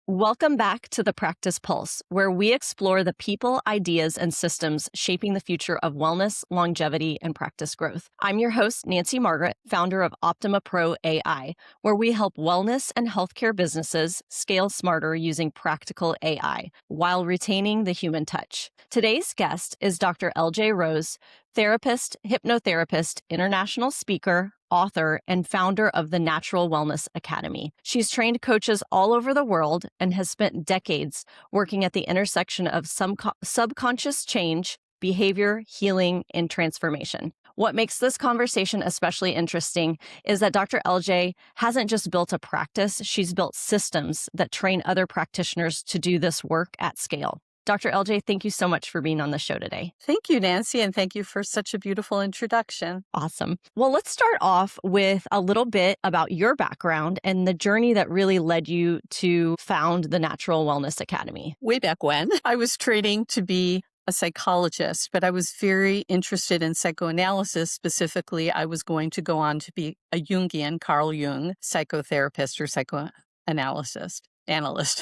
Welcome back to the Practice Pulse, where we explore the people, ideas, and systems shaping the future of wellness, longevity, and practice growth. I'm your host, Nancy Margrit, founder of Optima Pro AI, where we help wellness and healthcare businesses scale smarter using practical AI while retaining the human touch. Today's guest is Dr. LJ Rose, therapist, hypnotherapist, international speaker, author, and founder of the Natural Wellness Academy. She's trained coaches all over the world and has spent decades working at the intersection of subconscious change, behavior, healing, and transformation. What makes this conversation especially interesting is that Dr. LJ hasn't just built a practice, she's built systems that train other practitioners to do this work at scale. Dr. LJ, thank you so much for being on the show today. Thank you, Nancy, and thank you for such a beautiful introduction. Awesome. Well, let's start off with a little bit about your background and the journey that really led you to found the Natural Wellness Academy. Way back when, I was training to be a psychologist, but I was very interested in psychoanalysis. Specifically, I was going to go on to be a Jungian, Carl Jung, psychotherapist or psychoanalyst.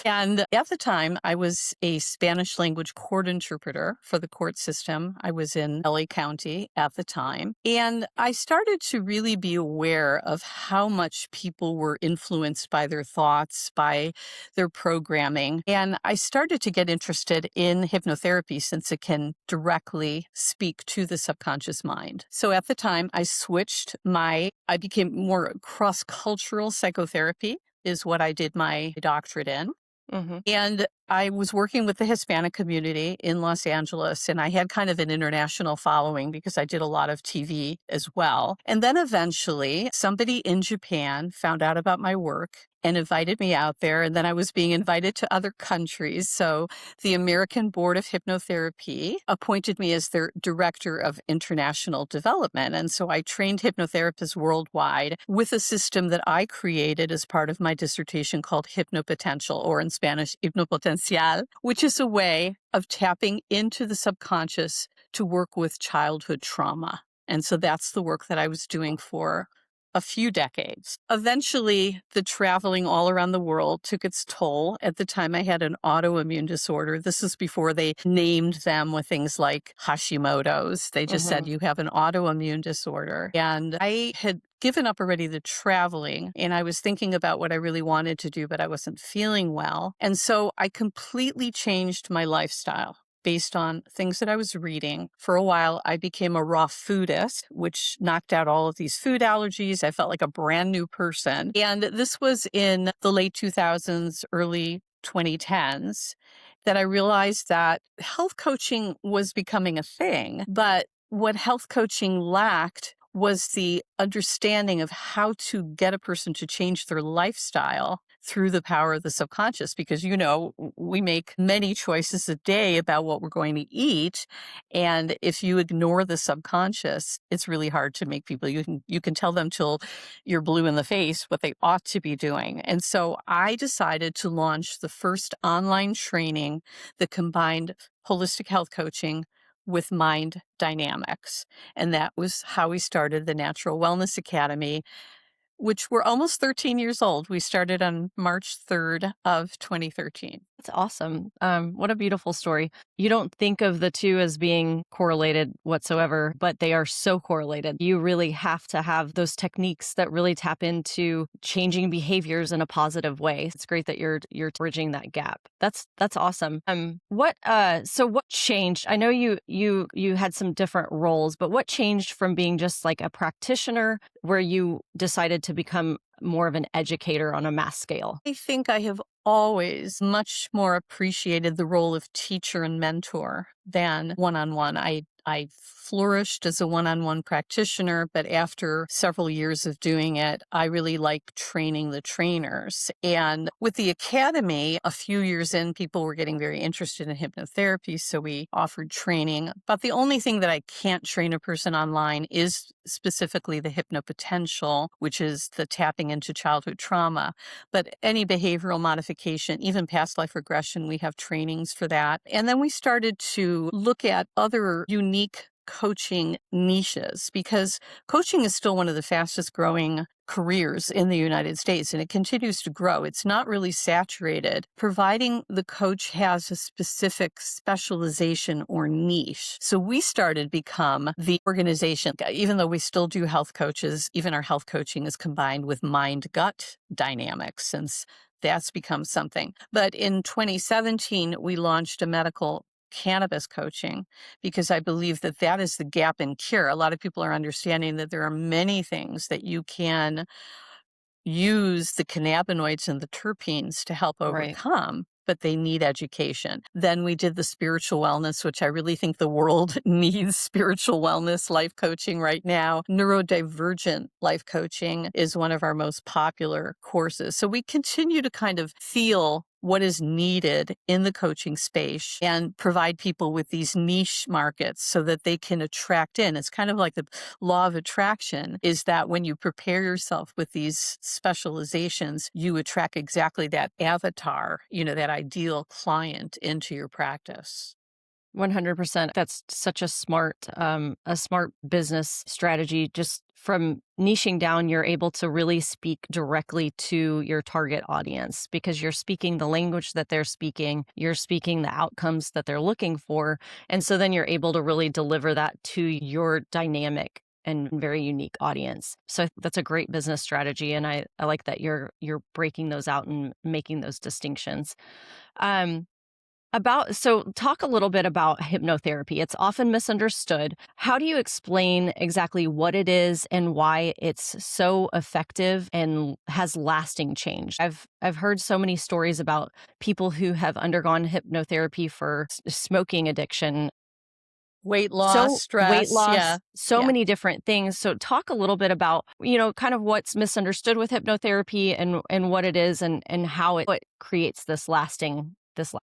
And at the time, I was a Spanish language court interpreter for the court system. I was in LA County at the time. And I started to really be aware of how much people were influenced by their thoughts, by their programming. And I started to get interested in hypnotherapy since it can directly speak to the subconscious mind. So at the time, I became more cross-cultural psychotherapy is what I did my doctorate in. Mm-hmm. And I was working with the Hispanic community in Los Angeles, and I had kind of an international following because I did a lot of TV as well. And then eventually somebody in Japan found out about my work and invited me out there. And then I was being invited to other countries. So the American Board of Hypnotherapy appointed me as their director of international development. And so I trained hypnotherapists worldwide with a system that I created as part of my dissertation called Hypnopotential, or in Spanish, Hypnopotencial, which is a way of tapping into the subconscious to work with childhood trauma. And so that's the work that I was doing for a few decades. Eventually, the traveling all around the world took its toll. At the time, I had an autoimmune disorder. This is before they named them with things like Hashimoto's. They just said, you have an autoimmune disorder. And I had given up already the traveling, and I was thinking about what I really wanted to do, but I wasn't feeling well. And so I completely changed my lifestyle based on things that I was reading. For a while, I became a raw foodist, which knocked out all of these food allergies. I felt like a brand new person. And this was in the late 2000s, early 2010s, that I realized that health coaching was becoming a thing. But what health coaching lacked was the understanding of how to get a person to change their lifestyle through the power of the subconscious, because, we make many choices a day about what we're going to eat. And if you ignore the subconscious, it's really hard to make people, you can tell them till you're blue in the face what they ought to be doing. And so I decided to launch the first online training that combined holistic health coaching with mind dynamics. And that was how we started the Natural Wellness Academy, which we're almost 13 years old. We started on March 3rd of 2013. That's awesome. What a beautiful story. You don't think of the two as being correlated whatsoever, but they are so correlated. You really have to have those techniques that really tap into changing behaviors in a positive way. It's great that you're bridging that gap. That's awesome. So what changed? I know you had some different roles, but what changed from being just like a practitioner where you decided to become more of an educator on a mass scale? I think I have always much more appreciated the role of teacher and mentor than one-on-one. I flourished as a one-on-one practitioner, but after several years of doing it, I really liked training the trainers. And with the academy, a few years in, people were getting very interested in hypnotherapy, so we offered training. But the only thing that I can't train a person online is specifically the hypnopotential, which is the tapping into childhood trauma. But any behavioral modification, even past life regression, we have trainings for that. And then we started to look at other unique coaching niches, because coaching is still one of the fastest growing careers in the United States, and it continues to grow. It's not really saturated, providing the coach has a specific specialization or niche. So we started become the organization, even though we still do health coaches, even our health coaching is combined with mind-gut dynamics, since that's become something. But in 2017, we launched a medical cannabis coaching because I believe that that is the gap in cure. A lot of people are understanding that there are many things that you can use the cannabinoids and the terpenes to help Right. overcome, but they need education. Then we did the spiritual wellness, which I really think the world needs spiritual wellness life coaching right now. Neurodivergent life coaching is one of our most popular courses. So we continue to kind of feel what is needed in the coaching space and provide people with these niche markets so that they can attract in. It's kind of like the law of attraction, is that when you prepare yourself with these specializations, you attract exactly that avatar, that ideal client into your practice. 100%. That's such a smart business strategy. Just from niching down, you're able to really speak directly to your target audience because you're speaking the language that they're speaking, you're speaking the outcomes that they're looking for. And so then you're able to really deliver that to your dynamic and very unique audience. So that's a great business strategy. And I like that you're breaking those out and making those distinctions. Um, so talk a little bit about hypnotherapy. It's often misunderstood. How do you explain exactly what it is and why it's so effective and has lasting change? I've heard so many stories about people who have undergone hypnotherapy for smoking addiction, Weight loss, so weight stress. Yeah. loss, so Yeah. many different things. So talk a little bit about, kind of what's misunderstood with hypnotherapy and what it is and how it creates this lasting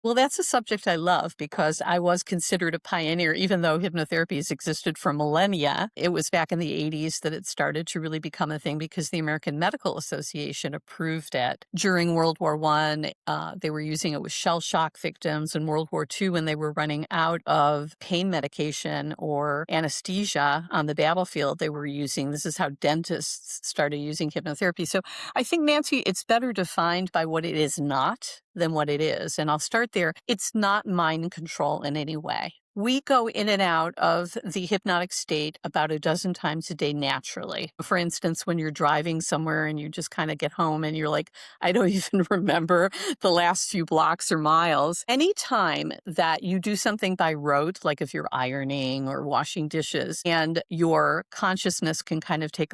Well, that's a subject I love because I was considered a pioneer, even though hypnotherapy has existed for millennia. It was back in the 80s that it started to really become a thing because the American Medical Association approved it. During World War I, they were using it with shell shock victims. In World War II, when they were running out of pain medication or anesthesia on the battlefield, they were using, this is how dentists started using hypnotherapy. So I think, Nancy, it's better defined by what it is not than what it is. And I'll start there. It's not mind control in any way. We go in and out of the hypnotic state about a dozen times a day naturally. For instance, when you're driving somewhere and you just kind of get home and you're like, I don't even remember the last few blocks or miles. Anytime that you do something by rote, like if you're ironing or washing dishes, and your consciousness can kind of take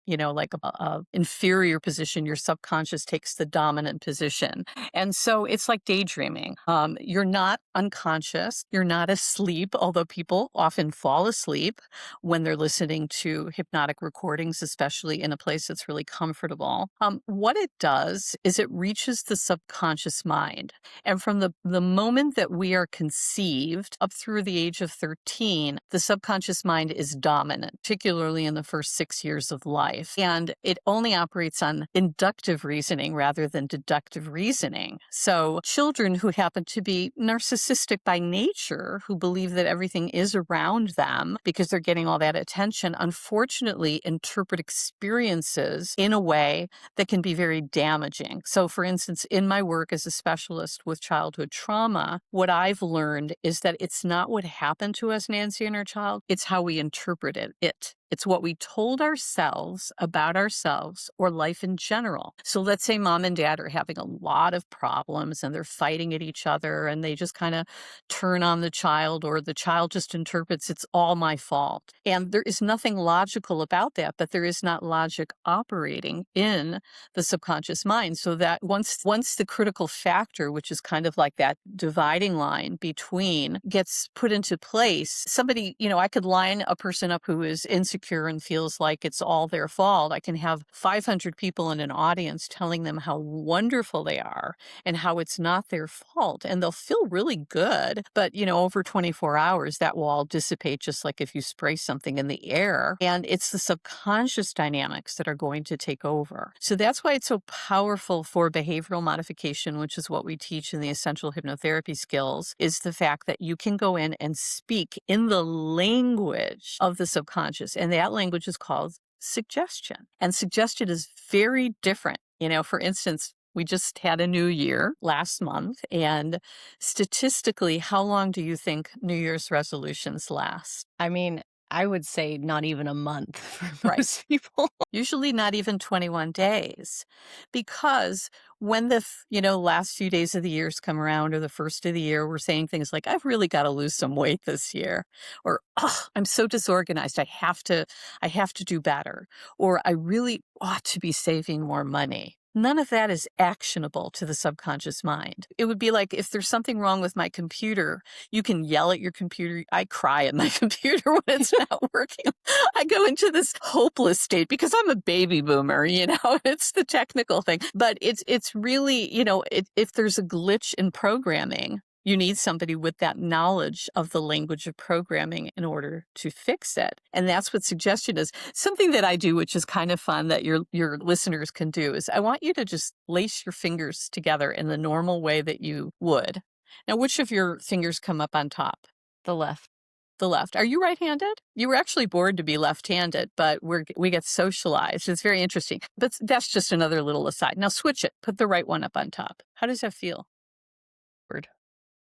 like a inferior position, your subconscious takes the dominant position. And so it's like daydreaming. You're not unconscious. You're not asleep, although people often fall asleep when they're listening to hypnotic recordings, especially in a place that's really comfortable. What it does is it reaches the subconscious mind. And from the moment that we are conceived up through the age of 13, the subconscious mind is dominant, particularly in the first 6 years of life. And it only operates on inductive reasoning rather than deductive reasoning. So children who happen to be narcissistic by nature, who believe that everything is around them because they're getting all that attention, unfortunately interpret experiences in a way that can be very damaging. So for instance, in my work as a specialist with childhood trauma, what I've learned is that it's not what happened to us, Nancy, and our child, it's how we interpret it. It's what we told ourselves about ourselves or life in general. So let's say mom and dad are having a lot of problems and they're fighting at each other and they just kind of turn on the child, or the child just interprets it's all my fault. And there is nothing logical about that, but there is not logic operating in the subconscious mind. So that once the critical factor, which is kind of like that dividing line between, gets put into place, somebody, I could line a person up who is insecure and feels like it's all their fault. I can have 500 people in an audience telling them how wonderful they are and how it's not their fault. And they'll feel really good. But, over 24 hours, that will all dissipate just like if you spray something in the air. And it's the subconscious dynamics that are going to take over. So that's why it's so powerful for behavioral modification, which is what we teach in the essential hypnotherapy skills, is the fact that you can go in and speak in the language of the subconscious. And that language is called suggestion. And suggestion is very different. For instance, we just had a new year last month, and statistically, how long do you think New Year's resolutions last? I mean, I would say not even a month for Right. most people. Usually not even 21 days, because when last few days of the years come around, or the first of the year, we're saying things like, I've really got to lose some weight this year, or, oh, I'm so disorganized. I have to do better, or I really ought to be saving more money. None of that is actionable to the subconscious mind. It would be like, if there's something wrong with my computer, you can yell at your computer. I cry at my computer when it's not working. I go into this hopeless state because I'm a baby boomer, it's the technical thing. But it's really, if there's a glitch in programming, you need somebody with that knowledge of the language of programming in order to fix it. And that's what suggestion is. Something that I do, which is kind of fun, that your listeners can do, is I want you to just lace your fingers together in the normal way that you would. Now, which of your fingers come up on top? The left. The left. Are you right-handed? You were actually born to be left-handed, but we get socialized. It's very interesting. But that's just another little aside. Now switch it. Put the right one up on top. How does that feel? Word.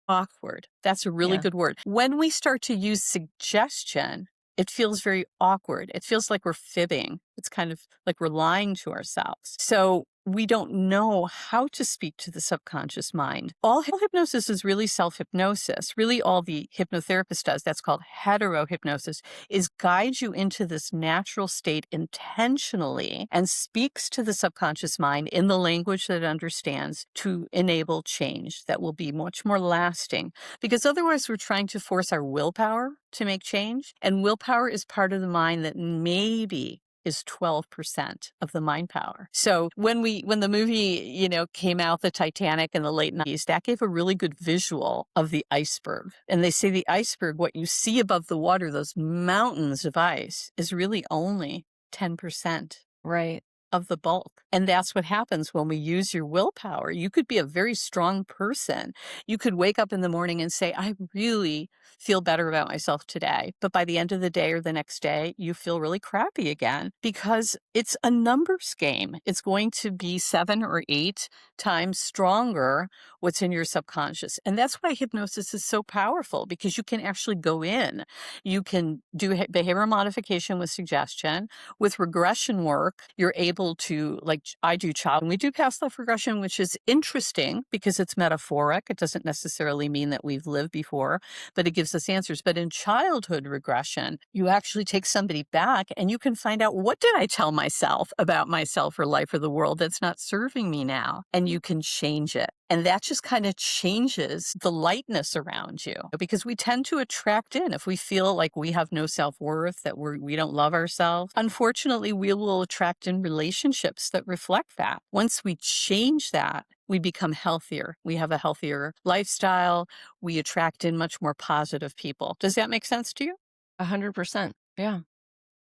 Awkward. That's a really Yeah. good word. When we start to use suggestion, it feels very awkward. It feels like we're fibbing. It's kind of like we're lying to ourselves. So we don't know how to speak to the subconscious mind. All hypnosis is really self-hypnosis. Really, all the hypnotherapist does, that's called heterohypnosis, is guide you into this natural state intentionally and speaks to the subconscious mind in the language that it understands to enable change that will be much more lasting. Because otherwise, we're trying to force our willpower to make change. And willpower is part of the mind that maybe is 12% of the mind power. So when the movie, came out, the Titanic, in the late 90s, that gave a really good visual of the iceberg. And they say the iceberg, what you see above the water, those mountains of ice, is really only 10%. Right. Of the bulk. And that's what happens when we use your willpower. You could be a very strong person. You could wake up in the morning and say, I really feel better about myself today. But by the end of the day or the next day, you feel really crappy again, because it's a numbers game. It's going to be 7 or 8 times stronger what's in your subconscious. And that's why hypnosis is so powerful, because you can actually go in. You can do behavioral modification with suggestion. With regression work, you're able to, like I do child, and we do past life regression, which is interesting because it's metaphoric. It doesn't necessarily mean that we've lived before, but it gives us answers. But in childhood regression, you actually take somebody back and you can find out, what did I tell myself about myself or life or the world that's not serving me now? And you can change it. And that just kind of changes the lightness around you, because we tend to attract in, if we feel like we have no self-worth, that we don't love ourselves. Unfortunately, we will attract in relationships that reflect that. Once we change that, we become healthier. We have a healthier lifestyle. We attract in much more positive people. Does that make sense to you? 100%. Yeah.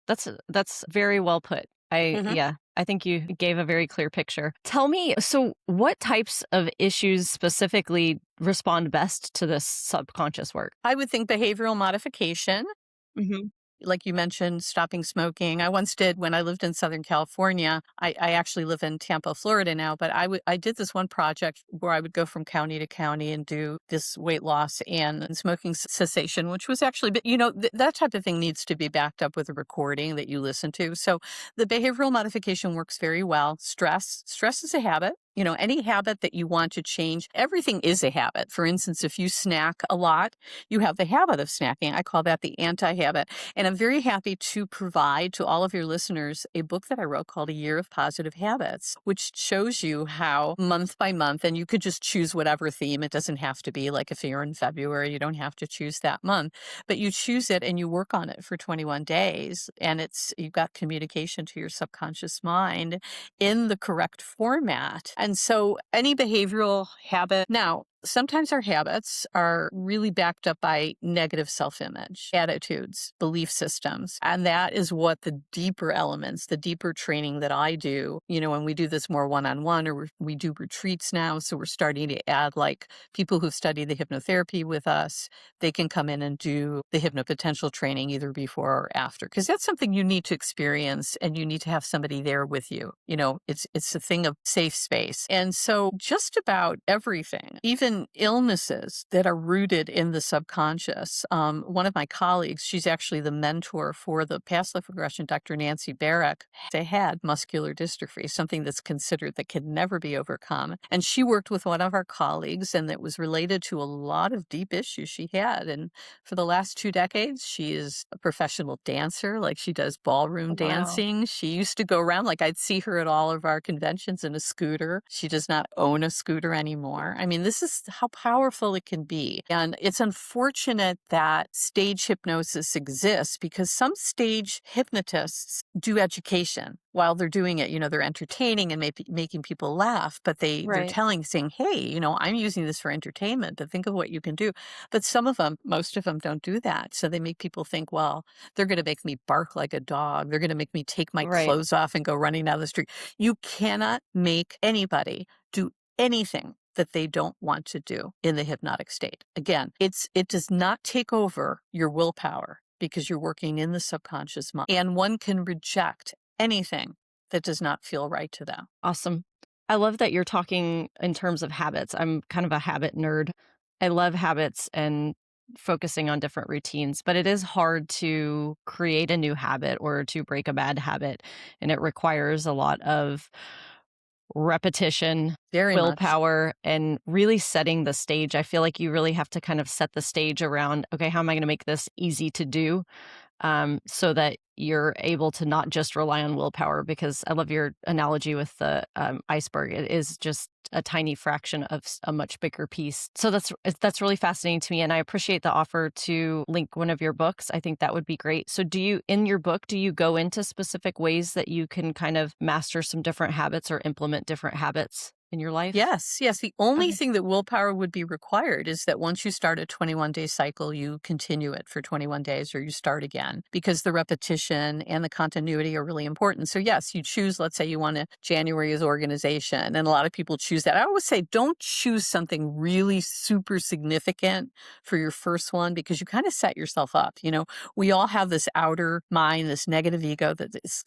That's very well put. Mhm. Yeah, I think you gave a very clear picture. Tell me, so what types of issues specifically respond best to this subconscious work? I would think behavioral modification. Mhm. Like you mentioned, stopping smoking. I once did, when I lived in Southern California. I actually live in Tampa, Florida now, but I did this one project where I would go from county to county and do this weight loss and smoking cessation, which was actually, but that type of thing needs to be backed up with a recording that you listen to. So the behavioral modification works very well. Stress is a habit. Any habit that you want to change, everything is a habit. For instance, if you snack a lot, you have the habit of snacking. I call that the anti-habit. And I'm very happy to provide to all of your listeners a book that I wrote called A Year of Positive Habits, which shows you how month by month, and you could just choose whatever theme. It doesn't have to be like, if you're in February, you don't have to choose that month, but you choose it and you work on it for 21 days. And you've got communication to your subconscious mind in the correct format. And so any behavioral habit. Now, Sometimes our habits are really backed up by negative self-image, attitudes, belief systems. And that is what the deeper elements, the deeper training that I do, when we do this more one-on-one, or we do retreats now. So we're starting to add like people who've studied the hypnotherapy with us, they can come in and do the hypnopotential training either before or after. Because that's something you need to experience, and you need to have somebody there with you. It's a thing of safe space. And so just about everything, even illnesses that are rooted in the subconscious. One of my colleagues, she's actually the mentor for the past life regression, Dr. Nancy Margrit. They had muscular dystrophy, something that's considered that can never be overcome. And she worked with one of our colleagues, and it was related to a lot of deep issues she had. And for the last 2 decades, she is a professional dancer, like she does ballroom Wow. dancing. She used to go around, like I'd see her at all of our conventions in a scooter. She does not own a scooter anymore. I mean, this is how powerful it can be. And it's unfortunate that stage hypnosis exists, because some stage hypnotists do education while they're doing it. They're entertaining and making people laugh, but they're Right. saying, hey, I'm using this for entertainment, but think of what you can do. But most of them don't do that. So they make people think, well, they're going to make me bark like a dog. They're going to make me take my Right. clothes off and go running down the street. You cannot make anybody do anything that they don't want to do in the hypnotic state. Again, it does not take over your willpower, because you're working in the subconscious mind, and one can reject anything that does not feel right to them. Awesome. I love that you're talking in terms of habits. I'm kind of a habit nerd. I love habits and focusing on different routines, but it is hard to create a new habit or to break a bad habit. And it requires a lot of repetition, Very much. willpower, and really setting the stage. I feel like you really have to kind of set the stage around, okay, how am I going to make this easy to do? So that you're able to not just rely on willpower, because I love your analogy with the iceberg. It is just a tiny fraction of a much bigger piece. So that's really fascinating to me, and I appreciate the offer to link one of your books. I think that would be great. So in your book, do you go into specific ways that you can kind of master some different habits or implement different habits in your life? Yes, yes. The only Okay. thing that willpower would be required is that once you start a 21-day cycle, you continue it for 21 days, or you start again, because the repetition and the continuity are really important. So yes, you choose, let's say you want a January's organization, and a lot of people choose that. I always say, don't choose something really super significant for your first one, because you kind of set yourself up. We all have this outer mind, this negative ego that is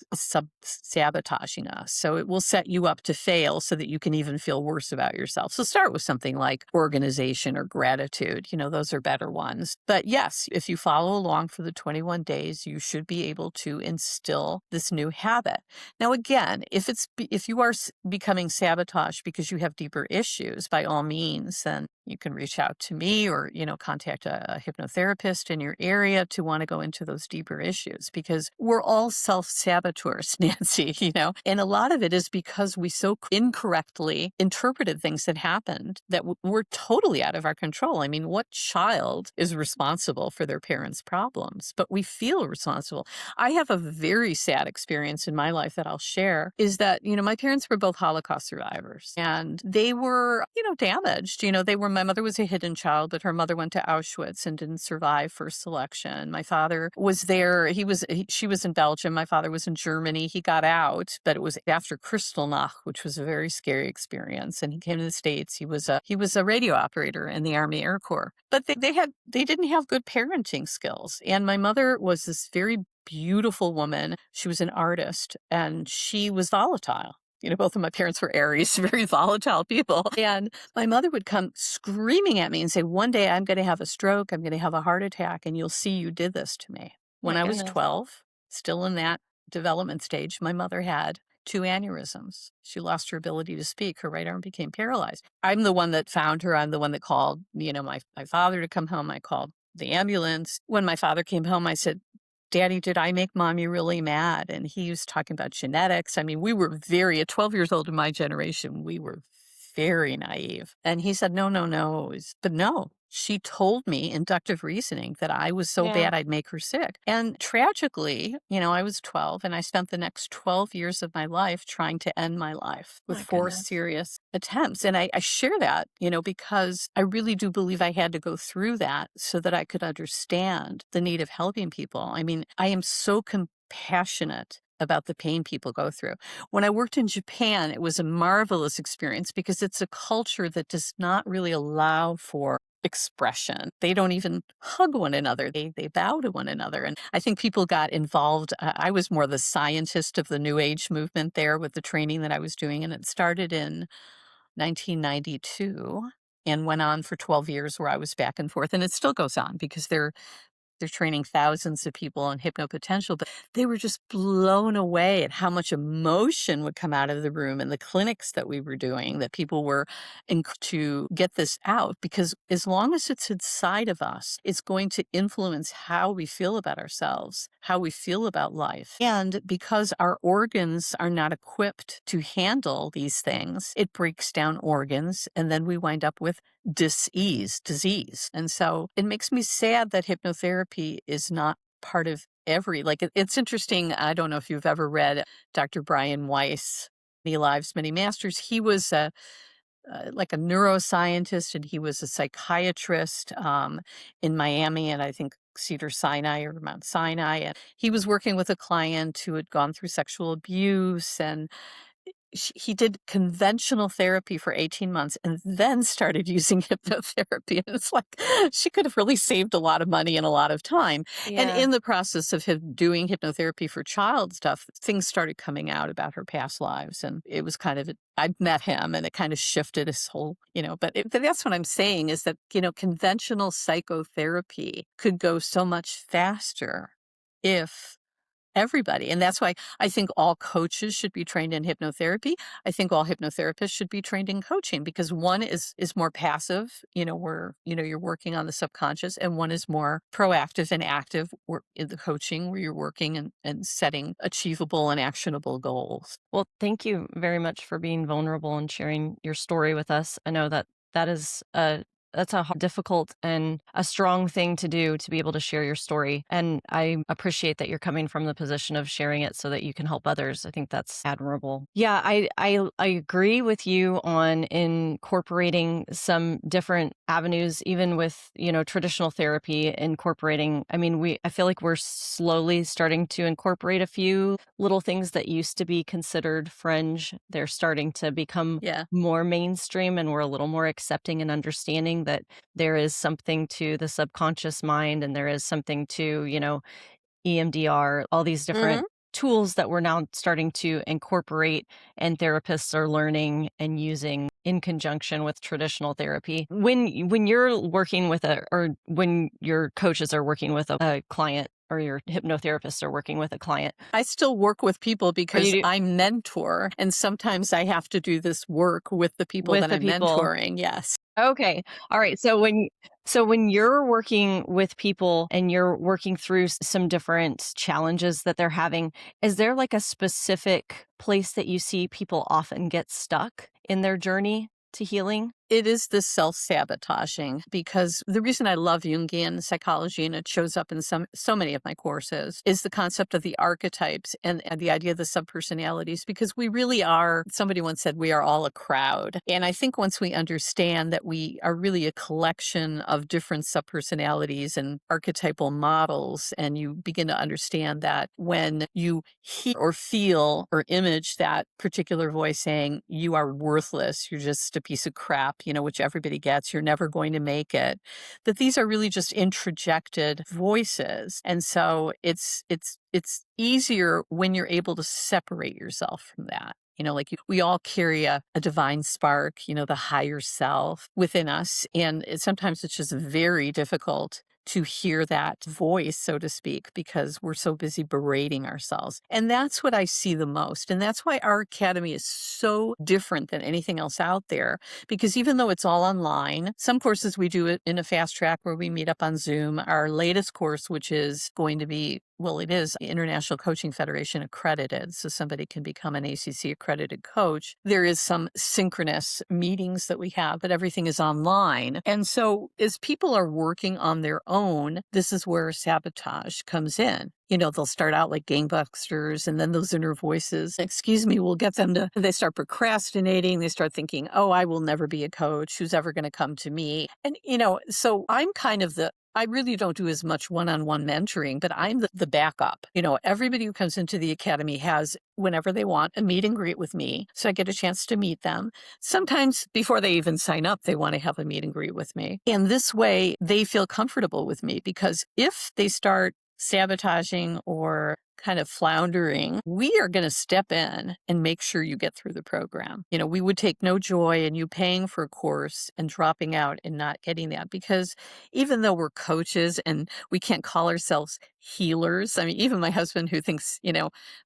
sabotaging us. So it will set you up to fail, so that you can even feel worse about yourself. So start with something like organization or gratitude. Those are better ones. But yes, if you follow along for the 21 days, you should be able to instill this new habit. Now, again, if you are becoming sabotaged because you have deeper issues, by all means, then you can reach out to me, or, contact a hypnotherapist in your area to want to go into those deeper issues, because we're all self-saboteurs, Nancy, and a lot of it is because we so incorrectly interpreted things that happened that were totally out of our control. I mean, what child is responsible for their parents' problems? But we feel responsible. I have a very sad experience in my life that I'll share, is that, my parents were both Holocaust survivors, and they were, damaged. My mother was a hidden child, but her mother went to Auschwitz and didn't survive first selection. My father was there. She was in Belgium. My father was in Germany. He got out, but it was after Kristallnacht, which was a very scary experience. And he came to the States. He was a radio operator in the Army Air Corps, but they didn't have good parenting skills. And my mother was this very beautiful woman. She was an artist, and she was volatile. Both of my parents were Aries, very volatile people. And my mother would come screaming at me and say, one day I'm going to have a stroke. I'm going to have a heart attack. And you'll see you did this to me. When My I was goodness. 12, still in that development stage, my mother had 2 aneurysms. She lost her ability to speak. Her right arm became paralyzed. I'm the one that found her. I'm the one that called, my father to come home. I called the ambulance. When my father came home, I said, Daddy, did I make Mommy really mad? And he was talking about genetics. I mean, we were at 12 years old in my generation, we were very naive. And he said, no, no, no. But no, She told me inductive reasoning that I was so Yeah. bad I'd make her sick. And tragically, I was 12 and I spent the next 12 years of my life trying to end my life with My 4 goodness. serious attempts. And I share that, because I really do believe I had to go through that so that I could understand the need of helping people. I mean, I am so compassionate about the pain people go through. When I worked in Japan, it was a marvelous experience because it's a culture that does not really allow for expression. They don't even hug one another. They bow to one another. And I think people got involved. I was more the scientist of the New Age movement there with the training that I was doing. And it started in 1992 and went on for 12 years where I was back and forth. And it still goes on because they're training thousands of people on hypnopotential, but they were just blown away at how much emotion would come out of the room and the clinics that we were doing, that people were to get this out. Because as long as it's inside of us, it's going to influence how we feel about ourselves, how we feel about life. And because our organs are not equipped to handle these things, it breaks down organs, and then we wind up with disease. And so it makes me sad that hypnotherapy is not part of it's interesting. I don't know if you've ever read Dr. Brian Weiss, Many Lives, Many Masters. He was like a neuroscientist, and he was a psychiatrist in Miami, and I think Cedar Sinai or Mount Sinai. And he was working with a client who had gone through sexual abuse, and he did conventional therapy for 18 months and then started using hypnotherapy. And it's like she could have really saved a lot of money and a lot of time. And Yeah. in the process of him doing hypnotherapy for child stuff, things started coming out about her past lives. And it was I met him and it kind of shifted his whole, but that's what I'm saying is that, conventional psychotherapy could go so much faster if everybody. And that's why I think all coaches should be trained in hypnotherapy. I think all hypnotherapists should be trained in coaching because one is more passive, where, you're working on the subconscious, and one is more proactive and active in the coaching where you're working and setting achievable and actionable goals. Well, thank you very much for being vulnerable and sharing your story with us. I know that that is that's a difficult and a strong thing to do, to be able to share your story. And I appreciate that you're coming from the position of sharing it so that you can help others. I think that's admirable. Yeah, I agree with you on incorporating some different avenues, even with, traditional therapy, incorporating, I feel like we're slowly starting to incorporate a few little things that used to be considered fringe. They're starting to become Yeah. more mainstream, and we're a little more accepting and understanding that there is something to the subconscious mind, and there is something to, EMDR, all these different tools that we're now starting to incorporate, and therapists are learning and using in conjunction with traditional therapy. When you're working with or when your coaches are working with a client, or your hypnotherapists are working with a client, I still work with people or you because do I mentor, and sometimes I have to do this work with the people with that the I'm people. mentoring. Yes. Okay. All right. So when you're working with people and you're working through some different challenges that they're having, is there like a specific place that you see people often get stuck in their journey to healing? It is this self-sabotaging, because the reason I love Jungian psychology, and it shows up in so many of my courses, is the concept of the archetypes and the idea of the subpersonalities, because we really are, somebody once said, we are all a crowd. And I think once we understand that we are really a collection of different subpersonalities and archetypal models, and you begin to understand that when you hear or feel or image that particular voice saying, you are worthless, you're just a piece of crap, which everybody gets, you're never going to make it, that these are really just introjected voices. And so it's easier when you're able to separate yourself from that. We all carry a divine spark, the higher self within us. And sometimes it's just very difficult to hear that voice, so to speak, because we're so busy berating ourselves. And that's what I see the most. And that's why our academy is so different than anything else out there, because even though it's all online, some courses we do it in a fast track where we meet up on Zoom. Our latest course, which is going to be well, it is International Coaching Federation accredited, so somebody can become an ACC accredited coach. There is some synchronous meetings that we have, but everything is online. And so as people are working on their own, this is where sabotage comes in. They'll start out like gangbusters, and then those inner voices, excuse me, will get them they start procrastinating. They start thinking, oh, I will never be a coach. Who's ever going to come to me? And, so I'm kind of I really don't do as much one-on-one mentoring, but I'm the backup. Everybody who comes into the academy has, whenever they want, a meet and greet with me. So I get a chance to meet them. Sometimes before they even sign up, they want to have a meet and greet with me. And this way they feel comfortable with me, because if they start sabotaging or kind of floundering, we are going to step in and make sure you get through the program. We would take no joy in you paying for a course and dropping out and not getting that, because even though we're coaches and we can't call ourselves healers, I mean, even my husband, who thinks,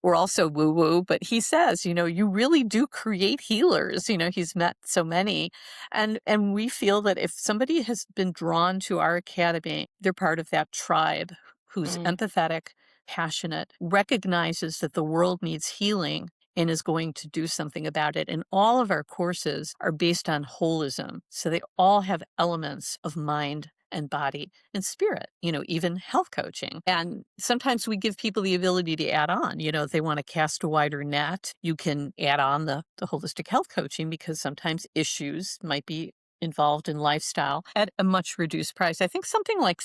we're also woo-woo, but he says, you really do create healers. He's met so many. And we feel that if somebody has been drawn to our academy, they're part of that tribe who's empathetic, passionate, recognizes that the world needs healing, and is going to do something about it. And all of our courses are based on holism. So they all have elements of mind and body and spirit, even health coaching. And sometimes we give people the ability to add on, if they want to cast a wider net, you can add on the holistic health coaching, because sometimes issues might be involved in lifestyle at a much reduced price. I think something like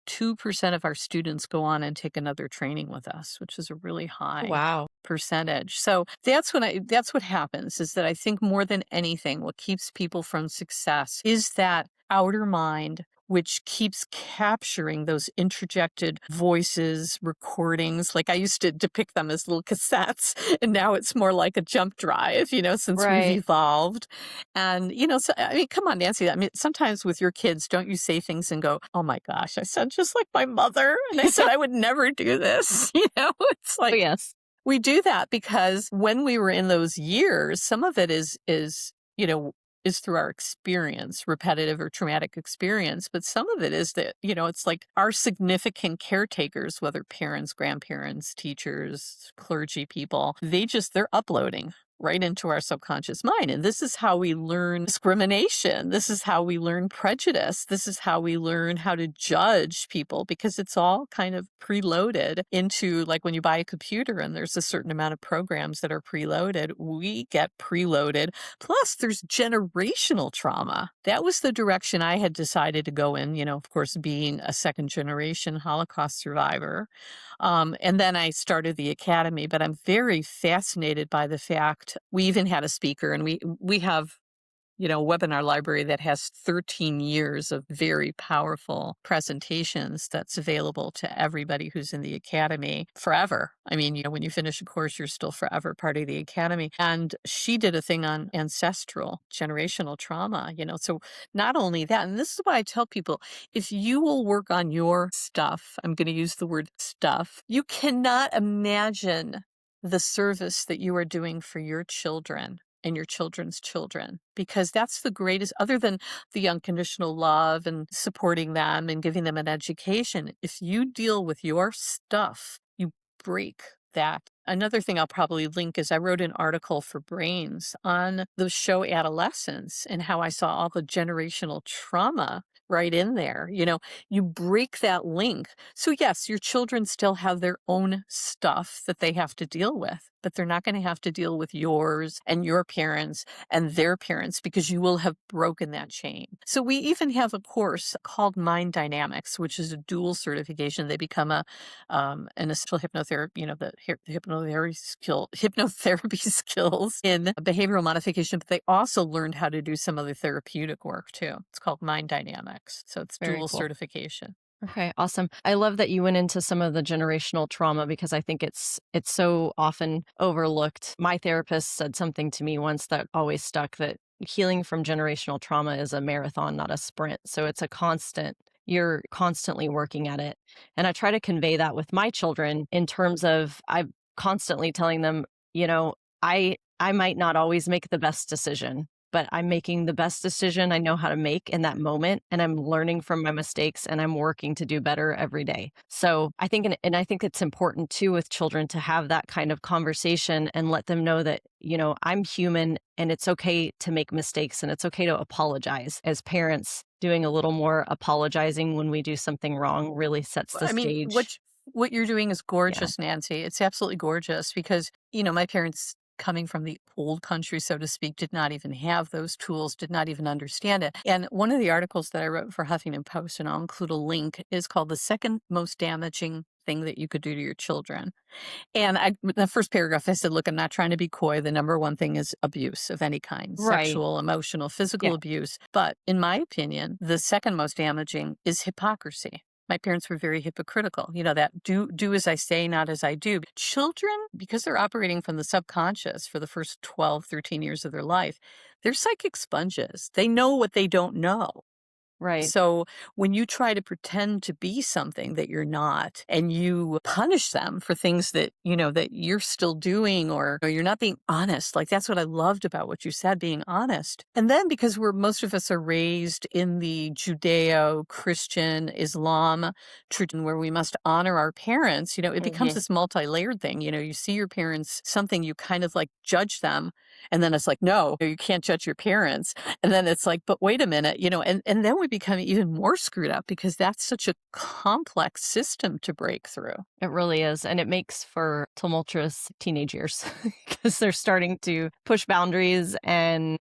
2% of our students go on and take another training with us, which is a really high Wow. percentage. So that's what happens, is that I think more than anything, what keeps people from success is that outer mind, which keeps capturing those interjected voices, recordings. Like I used to depict them as little cassettes, and now it's more like a jump drive, since we've Right. evolved. And, so, I mean, come on, Nancy. I mean, sometimes with your kids, don't you say things and go, oh my gosh, I sound just like my mother. And I said, I would never do this. It's Oh, like, yes. we do that because when we were in those years, some of it is through our experience, repetitive or traumatic experience. But some of it is that, it's like our significant caretakers, whether parents, grandparents, teachers, clergy people, they're uploading right into our subconscious mind. And this is how we learn discrimination. This is how we learn prejudice. This is how we learn how to judge people, because it's all kind of preloaded into, like when you buy a computer and there's a certain amount of programs that are preloaded, we get preloaded. Plus there's generational trauma. That was the direction I had decided to go in, of course, being a second generation Holocaust survivor. And then I started the academy, but I'm very fascinated by the fact we even had a speaker, and we have, a webinar library that has 13 years of very powerful presentations that's available to everybody who's in the academy forever. I mean, when you finish a course, you're still forever part of the academy. And she did a thing on ancestral generational trauma, so not only that, and this is why I tell people, if you will work on your stuff, I'm going to use the word stuff, you cannot imagine the service that you are doing for your children and your children's children, because that's the greatest, other than the unconditional love and supporting them and giving them an education. If you deal with your stuff, you break that. Another thing I'll probably link is I wrote an article for Brains on the show Adolescence and how I saw all the generational trauma right in there. You break that link. So yes, your children still have their own stuff that they have to deal with, but they're not going to have to deal with yours and your parents and their parents, because you will have broken that chain. So we even have a course called Mind Dynamics, which is a dual certification. They become an essential hypnotherapy, hypnotherapy skills in behavioral modification, but they also learned how to do some of the therapeutic work too. It's called Mind Dynamics. So it's Very dual cool. certification. Okay, awesome. I love that you went into some of the generational trauma, because I think it's so often overlooked. My therapist said something to me once that always stuck, that healing from generational trauma is a marathon, not a sprint. So it's a constant. You're constantly working at it. And I try to convey that with my children in terms of I'm constantly telling them, I might not always make the best decision. but I'm making the best decision I know how to make in that moment, and I'm learning from my mistakes, and I'm working to do better every day. So I think, and I think it's important too with children to have that kind of conversation and let them know that, I'm human and it's okay to make mistakes and it's okay to apologize. As parents, doing a little more apologizing when we do something wrong really sets the I mean, stage. what you're doing is Yeah. gorgeous, Nancy. It's absolutely gorgeous because, my parents coming from the old country, so to speak, did not even have those tools, did not even understand it. And one of the articles that I wrote for Huffington Post, and I'll include a link, is called The Second Most Damaging Thing That You Could Do to Your Children. And the first paragraph, I said, look, I'm not trying to be coy. The number one thing is abuse of any kind, Right. sexual, emotional, physical Yeah. abuse. But in my opinion, the second most damaging is hypocrisy. My parents were very hypocritical, that do as I say, not as I do. Children, because they're operating from the subconscious for the first 12, 13 years of their life, they're psychic sponges. They know what they don't know. Right. So when you try to pretend to be something that you're not and you punish them for things that, that you're still doing or you're not being honest, like that's what I loved about what you said, being honest. And then because most of us are raised in the Judeo-Christian Islam tradition where we must honor our parents, it becomes Mhm. this multi-layered thing. You see your parents, something you kind of like judge them. And then it's like, no, you can't judge your parents. And then it's like, but wait a minute, and then we become even more screwed up because that's such a complex system to break through. It really is, and it makes for tumultuous teenage years because they're starting to push boundaries and,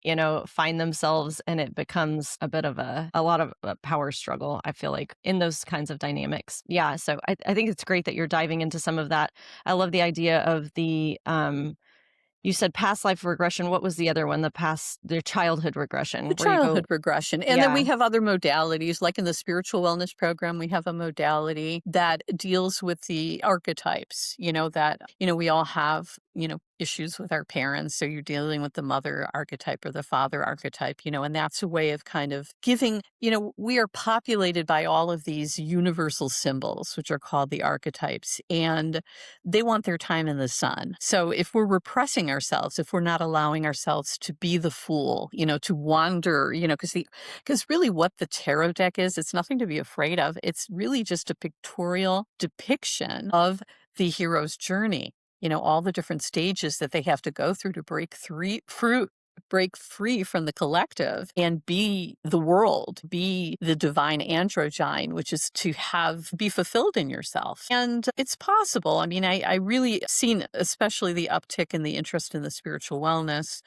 find themselves, and it becomes a bit of a lot of a power struggle, I feel like, in those kinds of dynamics. Yeah, so I think it's great that you're diving into some of that. I love the idea of you said past life regression. What was the other one? The childhood regression The where you go. childhood regression. And then Yeah, we have other modalities, like in the spiritual wellness program, we have a modality that deals with the archetypes, that, we all have, issues with our parents. So you're dealing with the mother archetype or the father archetype, and that's a way of kind of giving, we are populated by all of these universal symbols, which are called the archetypes, and they want their time in the sun. So if we're repressing ourselves, if we're not allowing ourselves to be the fool, to wander, because really what the tarot deck is, it's nothing to be afraid of. It's really just a pictorial depiction of the hero's journey, all the different stages that they have to go through to break free from the collective and be the world, be the divine androgyne, which is to be fulfilled in yourself. And it's possible. I mean, I really seen especially the uptick in the interest in the spiritual wellness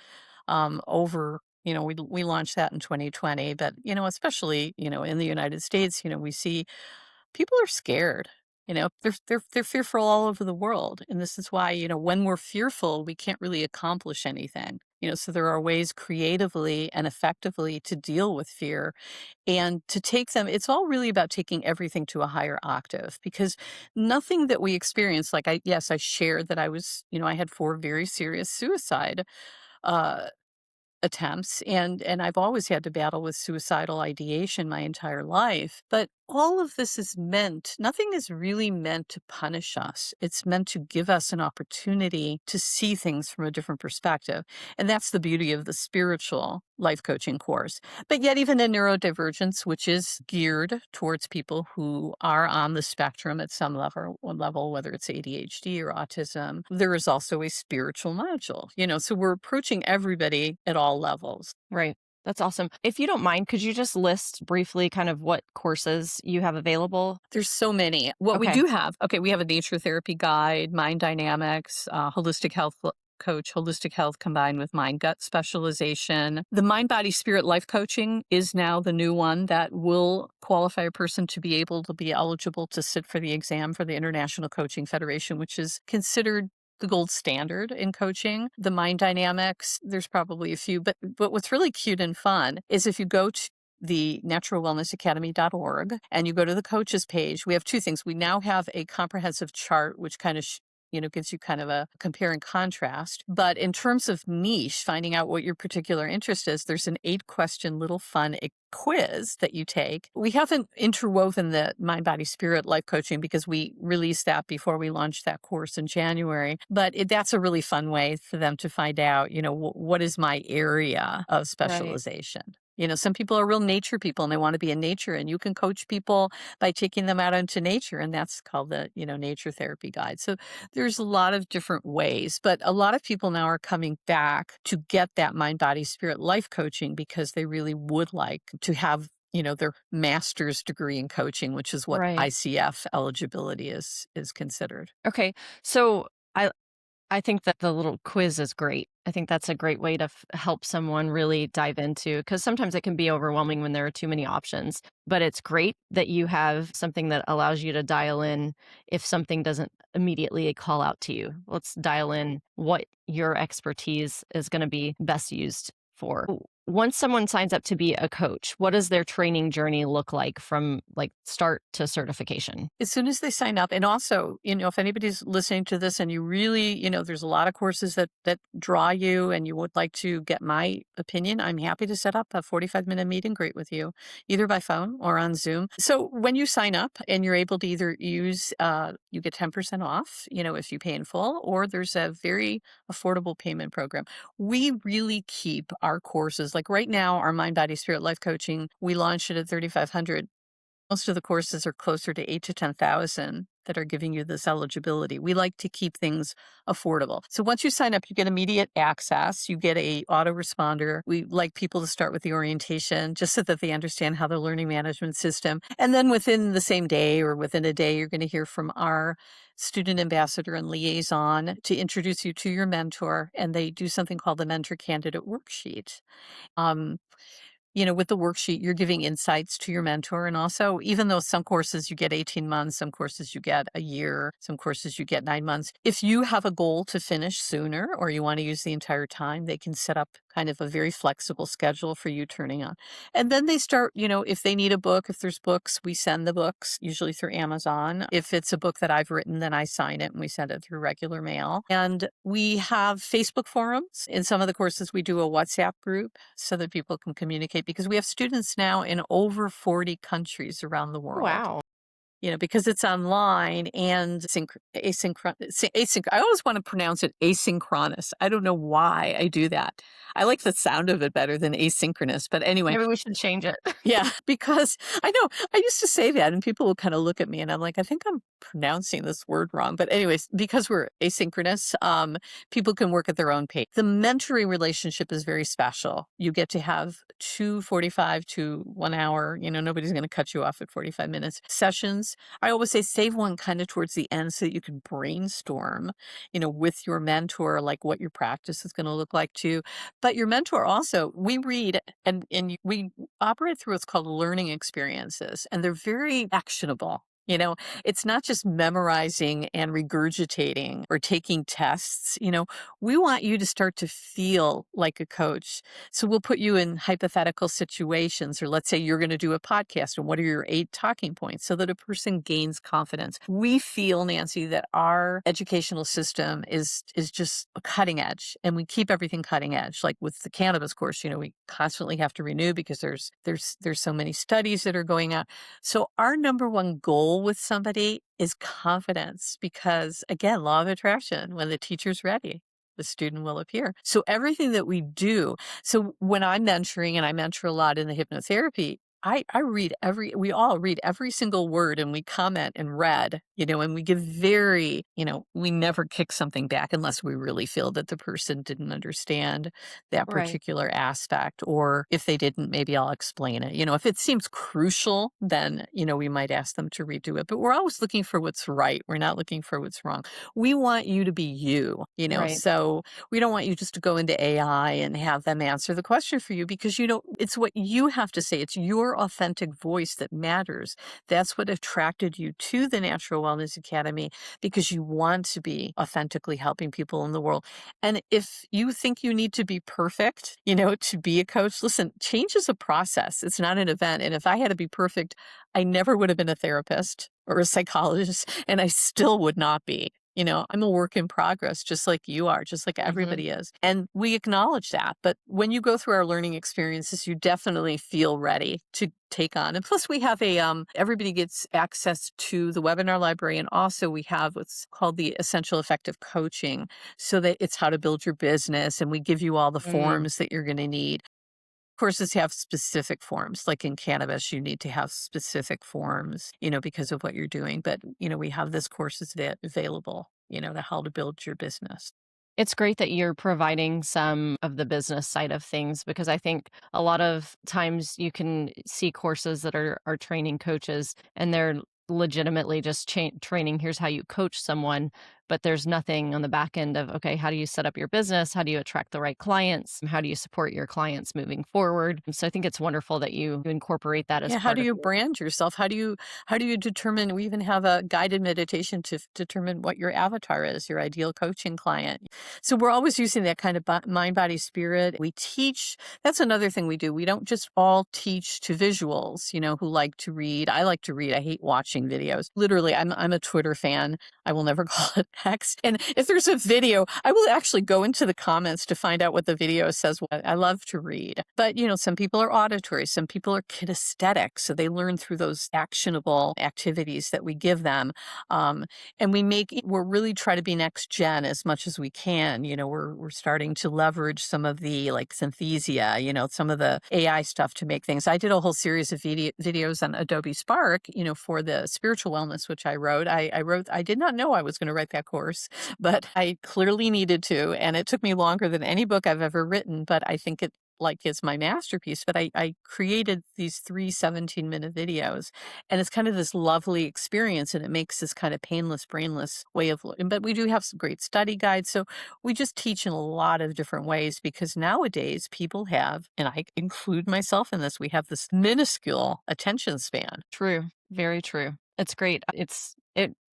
over, we launched that in 2020, but, especially, in the United States, we see people are scared. They're fearful all over the world. And this is why, when we're fearful, we can't really accomplish anything. So there are ways creatively and effectively to deal with fear and to take them. It's all really about taking everything to a higher octave because nothing that we experience, like I shared that I was, I had 4 very serious suicide uh, attempts and I've always had to battle with suicidal ideation my entire life. But all of this is nothing is really meant to punish us. It's meant to give us an opportunity to see things from a different perspective. And that's the beauty of the spiritual life coaching course. But yet even in neurodivergence, which is geared towards people who are on the spectrum at some level, whether it's ADHD or autism, there is also a spiritual module, so we're approaching everybody at all levels. right. That's awesome. If you don't mind, could you just list briefly kind of what courses you have available? There's so many. What we Okay. do have, we have a nature therapy guide, mind dynamics, holistic health coach, holistic health combined with mind gut specialization. The mind body spirit life coaching is now the new one that will qualify a person to be able to be eligible to sit for the exam for the International Coaching Federation, which is considered the gold standard in coaching. The mind dynamics, there's probably a few, but what's really cute and fun is if you go to the naturalwellnessacademy.org and you go to the coaches page, we have 2 things. We now have a comprehensive chart which kind of gives you kind of a compare and contrast. But in terms of niche, finding out what your particular interest is, there's an 8-question little fun quiz that you take. We haven't interwoven the Mind, Body, Spirit life coaching because we released that before we launched that course in January. But that's a really fun way for them to find out, what is my area of Right. specialization. Some people are real nature people and they want to be in nature, and you can coach people by taking them out into nature. And that's called the, nature therapy guide. So there's a lot of different ways, but a lot of people now are coming back to get that mind, body, spirit life coaching because they really would like to have, their master's degree in coaching, which is what Right. ICF eligibility is considered. Okay. So I think that the little quiz is great. I think that's a great way to help someone really dive into, because sometimes it can be overwhelming when there are too many options. But it's great that you have something that allows you to dial in if something doesn't immediately call out to you. Let's dial in what your expertise is going to be best used for. Once someone signs up to be a coach, what does their training journey look like from like start to certification? As soon as they sign up, and also, if anybody's listening to this and you really, there's a lot of courses that draw you and you would like to get my opinion, I'm happy to set up a 45-minute meet and greet with you, either by phone or on Zoom. So when you sign up and you're able to either use, you get 10% off, if you pay in full, or there's a very affordable payment program. We really keep our courses, like right now, our Mind, Body, Spirit Life Coaching, we launched it at 3,500. Most of the courses are closer to 8 to 10,000 that are giving you this eligibility. We like to keep things affordable. So once you sign up, you get immediate access. You get a autoresponder. We like people to start with the orientation just so that they understand how the learning management system. And then within the same day or within a day, you're going to hear from our student ambassador and liaison to introduce you to your mentor. And they do something called the mentor candidate worksheet. Um, with the worksheet, you're giving insights to your mentor. And also, even though some courses you get 18 months, some courses you get a year, some courses you get 9 months, if you have a goal to finish sooner or you want to use the entire time, they can set up kind of a very flexible schedule for you turning on. And then they start, if they need a book, if there's books, we send the books, usually through Amazon. If it's a book that I've written, then I sign it and we send it through regular mail. And we have Facebook forums. In some of the courses, we do a WhatsApp group so that people can communicate, because we have students now in over 40 countries around the world. Wow. Because it's online and I always want to pronounce it asynchronous. I don't know why I do that. I like the sound of it better than asynchronous. But anyway, Maybe we should change it. yeah, because I know I used to say that and people will kind of look at me and I'm like, I think I'm pronouncing this word wrong. But anyways, because we're asynchronous, people can work at their own pace. The mentoring relationship is very special. You get to have 2 45 to 1 hour, nobody's going to cut you off at 45 minutes sessions. I always say save one kind of towards the end so that you can brainstorm, with your mentor, like what your practice is going to look like too. But your mentor also, we read and we operate through what's called learning experiences, and they're very actionable. It's not just memorizing and regurgitating or taking tests. We want you to start to feel like a coach. So we'll put you in hypothetical situations, or let's say you're going to do a podcast, and what are your 8 talking points so that a person gains confidence. We feel, Nancy, that our educational system is just cutting edge, and we keep everything cutting edge. Like with the cannabis course, we constantly have to renew because there's so many studies that are going out. So our number one goal with somebody is confidence, because again, law of attraction, when the teacher's ready, the student will appear. So everything that we do, so when I'm mentoring, and I mentor a lot in the hypnotherapy, I read we all read every single word, and we comment and read, and we give we never kick something back unless we really feel that the person didn't understand that Right. particular aspect, or if they didn't, maybe I'll explain it. If it seems crucial, then, we might ask them to redo it, but we're always looking for what's right. We're not looking for what's wrong. We want you to be you, Right. so we don't want you just to go into AI and have them answer the question for you, because, it's what you have to say. It's your authentic voice that matters. That's what attracted you to the Natural Wellness Academy, because you want to be authentically helping people in the world. And if you think you need to be perfect, to be a coach, listen, change is a process. It's not an event. And if I had to be perfect, I never would have been a therapist or a psychologist, and I still would not be. I'm a work in progress, just like you are, just like Mhm. everybody is. And we acknowledge that. But when you go through our learning experiences, you definitely feel ready to take on. And plus, we have everybody gets access to the webinar library. And also, we have what's called the Essential Effective Coaching. So that it's how to build your business. And we give you all the Mm. forms that you're going to need. Courses have specific forms. Like in cannabis, you need to have specific forms, because of what you're doing. But, we have this courses that available, to how to build your business. It's great that you're providing some of the business side of things because I think a lot of times you can see courses that are training coaches and they're legitimately just training, here's how you coach someone, but there's nothing on the back end of, okay, how do you set up your business? How do you attract the right clients? How do you support your clients moving forward? So I think it's wonderful that you incorporate that as Yeah, how part do of you your. brand yourself? How do you determine we even have a guided meditation to determine what your avatar is, your ideal coaching client. So we're always using that kind of mind body spirit. We teach, that's another thing we do. We don't just all teach to visuals, who like to read. I like to read. I hate watching videos. Literally, I'm a Twitter fan. I will never call it X. And if there's a video, I will actually go into the comments to find out what the video says. I love to read. But, some people are auditory, some people are kinesthetic. So they learn through those actionable activities that we give them. Um, and we're really try to be next gen as much as we can. We're starting to leverage some of the like Synthesia, some of the AI stuff to make things. I did a whole series of videos on Adobe Spark, for the spiritual wellness, which I wrote. I did not know I was going to write that course, but I clearly needed to. And it took me longer than any book I've ever written, but I think it like it's my masterpiece, but I created these 3 17-minute videos, and it's kind of this lovely experience, and it makes this kind of painless, brainless way of but we do have some great study guides, so we just teach in a lot of different ways because nowadays people have, and I include myself in this, we have this minuscule attention span. True, very true. It's great.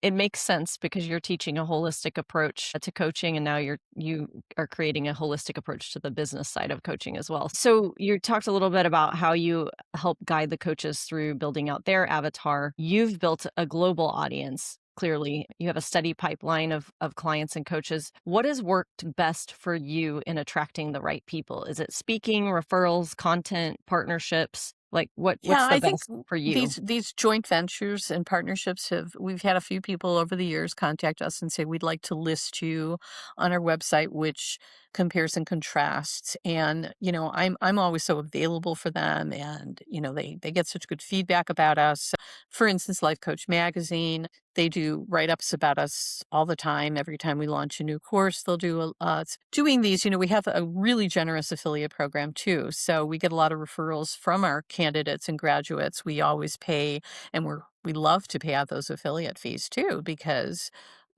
It makes sense because you're teaching a holistic approach to coaching and now you are creating a holistic approach to the business side of coaching as well. So you talked a little bit about how you help guide the coaches through building out their avatar. You've built a global audience. Clearly, you have a steady pipeline of clients and coaches. What has worked best for you in attracting the right people? Is it speaking, referrals, content, partnerships? Like Yeah, what's the I think best for you? these joint ventures and partnerships we've had a few people over the years contact us and say we'd like to list you on our website, which compares and contrasts. And, I'm always so available for them, and, they get such good feedback about us. For instance, Life Coach Magazine, they do write-ups about us all the time. Every time we launch a new course, they'll do doing these. We have a really generous affiliate program too. So we get a lot of referrals from our candidates and graduates. We always pay, and we love to pay out those affiliate fees too, because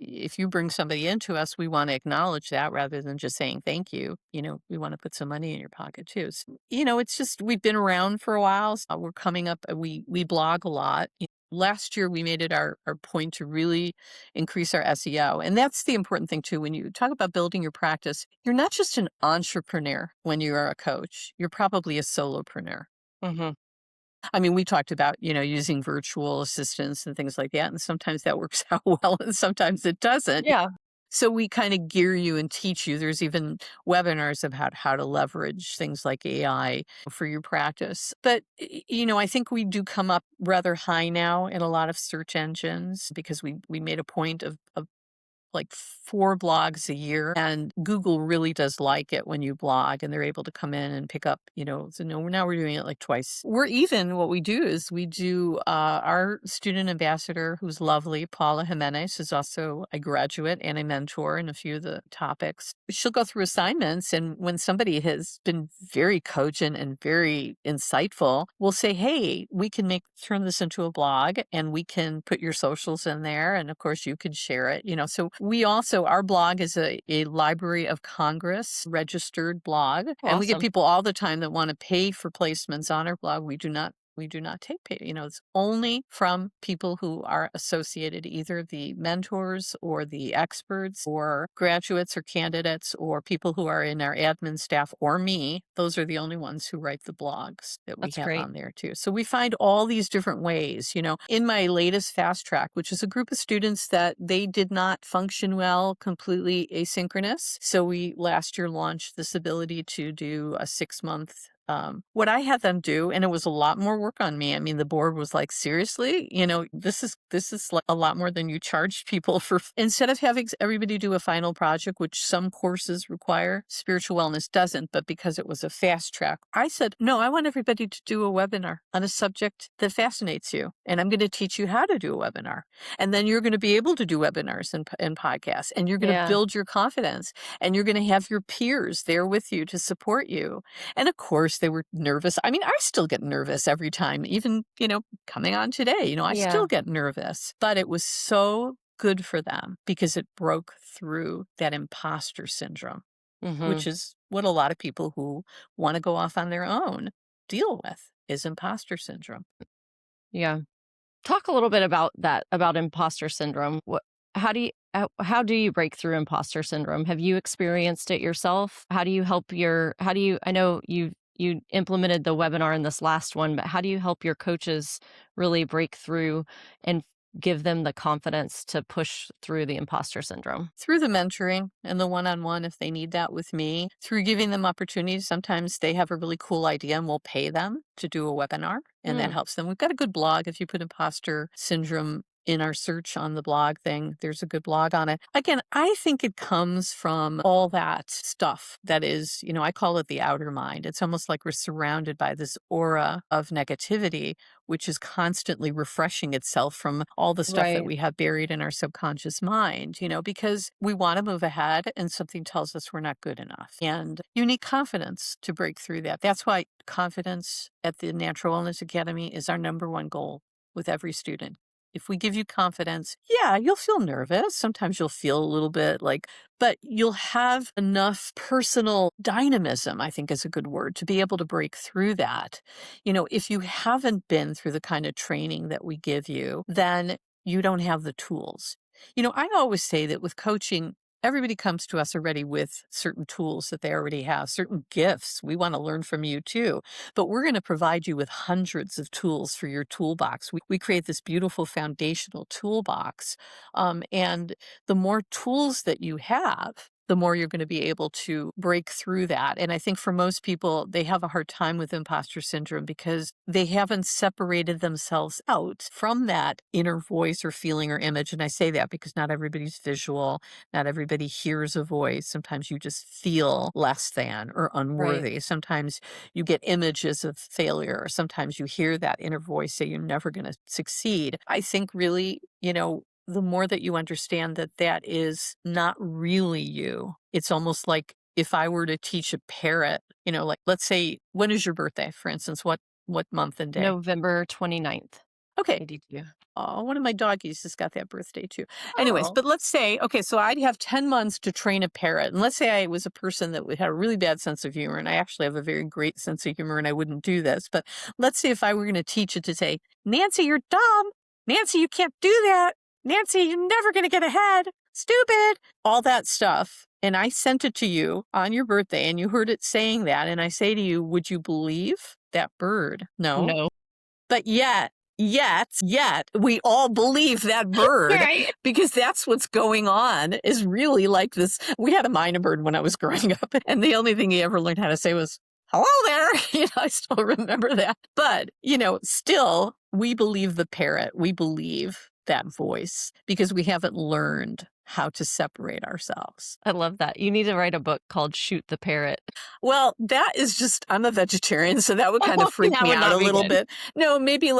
if you bring somebody into us, we want to acknowledge that rather than just saying thank you. We want to put some money in your pocket too. So, it's just we've been around for a while. So we're coming up. We blog a lot. Last year, we made it our point to really increase our SEO. And that's the important thing, too. When you talk about building your practice, you're not just an entrepreneur when you are a coach, you're probably a solopreneur. Mhm. I mean, we talked about, using virtual assistants and things like that. And sometimes that works out well and sometimes it doesn't. Yeah. So we kind of gear you and teach you. There's even webinars about how to leverage things like AI for your practice. But, I think we do come up rather high now in a lot of search engines because we made a point of like 4 blogs a year, and Google really does like it when you blog and they're able to come in and pick up, so now we're doing it like twice. What we do is we do, our student ambassador, who's lovely, Paula Jimenez, is also a graduate and a mentor in a few of the topics. She'll go through assignments, and when somebody has been very cogent and very insightful, we'll say, hey, we can turn this into a blog and we can put your socials in there. And of course you could share it, so our blog is a Library of Congress registered blog. And we get Awesome. people all the time that want to pay for placements on our blog. We do not We do not take pay. It's only from people who are associated, either the mentors or the experts or graduates or candidates or people who are in our admin staff or me. Those are the only ones who write the blogs that we That's have great. on there too. So we find all these different ways, in my latest fast track, which is a group of students that they did not function well, completely asynchronous. So we last year launched this ability to do a 6-month what I had them do, and it was a lot more work on me. I mean, the board was like, seriously, this is like a lot more than you charged people for. Instead of having everybody do a final project, which some courses require, spiritual wellness doesn't, but because it was a fast track, I said, no, I want everybody to do a webinar on a subject that fascinates you. And I'm going to teach you how to do a webinar. And then you're going to be able to do webinars and podcasts, and you're going to Yeah. build your confidence, and you're going to have your peers there with you to support you. And of course, they were nervous. I mean, I still get nervous every time, even, coming on today, I Yeah. still get nervous. But it was so good for them because it broke through that imposter syndrome, which is what a lot of people who want to go off on their own deal with, is imposter syndrome. Yeah. Talk a little bit about that, about imposter syndrome. How do you break through imposter syndrome? Have you experienced it yourself? I know you implemented the webinar in this last one, but how do you help your coaches really break through and give them the confidence to push through the imposter syndrome? Through the mentoring and the one-on-one, if they need that with me, through giving them opportunities. Sometimes they have a really cool idea and we'll pay them to do a webinar, and that helps them. We've got a good blog. If you put imposter syndrome in our search on the blog thing, there's a good blog on it. Again, I think it comes from all that stuff that is, I call it the outer mind. It's almost like we're surrounded by this aura of negativity, which is constantly refreshing itself from all the stuff that Right. we have buried in our subconscious mind, because we want to move ahead and something tells us we're not good enough. And you need confidence to break through that. That's why confidence at the Natural Wellness Academy is our number one goal with every student. If we give you confidence, yeah, you'll feel nervous. Sometimes you'll feel a little bit but you'll have enough personal dynamism, I think is a good word, to be able to break through that. If you haven't been through the kind of training that we give you, then you don't have the tools. I always say that with coaching, everybody comes to us already with certain tools that they already have, certain gifts. We want to learn from you too, but we're going to provide you with hundreds of tools for your toolbox. We create this beautiful foundational toolbox. And the more tools that you have, the more you're going to be able to break through that. And I think for most people, they have a hard time with imposter syndrome because they haven't separated themselves out from that inner voice or feeling or image. And I say that because not everybody's visual, not everybody hears a voice. Sometimes you just feel less than or Right. unworthy. Sometimes you get images of failure, or sometimes you hear that inner voice say you're never going to succeed. I think really, the more that you understand that that is not really you, it's almost like if I were to teach a parrot, like let's say, when is your birthday, for instance? What month and day? November 29th. Okay. 82. Oh, one of my doggies just got that birthday too. Anyways, Oh. but let's say, okay, so I'd have 10 months to train a parrot. And let's say I was a person that had a really bad sense of humor, and I actually have a very great sense of humor, and I wouldn't do this. But let's say if I were going to teach it to say, Nancy, you're dumb. Nancy, you can't do that. Nancy, you're never going to get ahead. Stupid. All that stuff. And I sent it to you on your birthday, and you heard it saying that. And I say to you, would you believe that bird? No. No. But yet, we all believe that bird Right. because that's what's going on, is really like this. We had a mynah bird when I was growing up, and the only thing he ever learned how to say was, hello there. I still remember that. But, still, we believe the parrot. We believe that voice because we haven't learned how to separate ourselves. I love that. You need to write a book called Shoot the Parrot. Well, that is just, I'm a vegetarian, so that would kind of freak That me would out not a be little good. bit. No, maybe